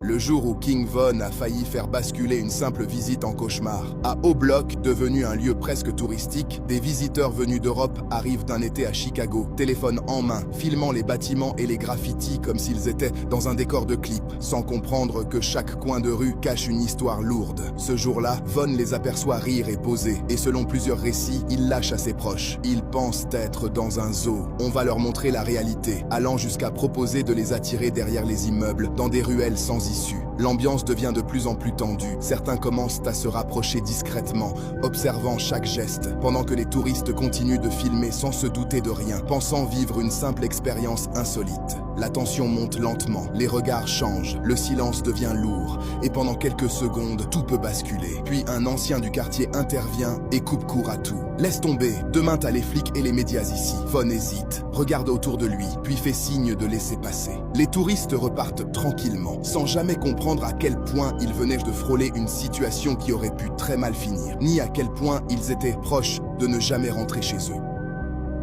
Le jour où King Von a failli faire basculer une simple visite en cauchemar. À O'Block, devenu un lieu presque touristique, des visiteurs venus d'Europe arrivent d'un été à Chicago, téléphone en main, filmant les bâtiments et les graffitis comme s'ils étaient dans un décor de clip, sans comprendre que chaque coin de rue cache une histoire lourde. Ce jour-là, Von les aperçoit rire et poser, et selon plusieurs récits, il lâche à ses proches. Ils pensent être dans un zoo. On va leur montrer la réalité, allant jusqu'à proposer de les attirer derrière les immeubles, dans des ruelles sans issue. L'ambiance devient de plus en plus tendue. Certains commencent à se rapprocher discrètement, observant chaque geste, pendant que les touristes continuent de filmer sans se douter de rien, pensant vivre une simple expérience insolite. La tension monte lentement, les regards changent, le silence devient lourd, et pendant quelques secondes, tout peut basculer. Puis un ancien du quartier intervient et coupe court à tout. Laisse tomber, demain t'as les flics et les médias ici. Von hésite, regarde autour de lui, puis fait signe de laisser passer. Les touristes repartent tranquillement, sans jamais comprendre à quel point ils venaient de frôler une situation qui aurait pu très mal finir, ni à quel point ils étaient proches de ne jamais rentrer chez eux.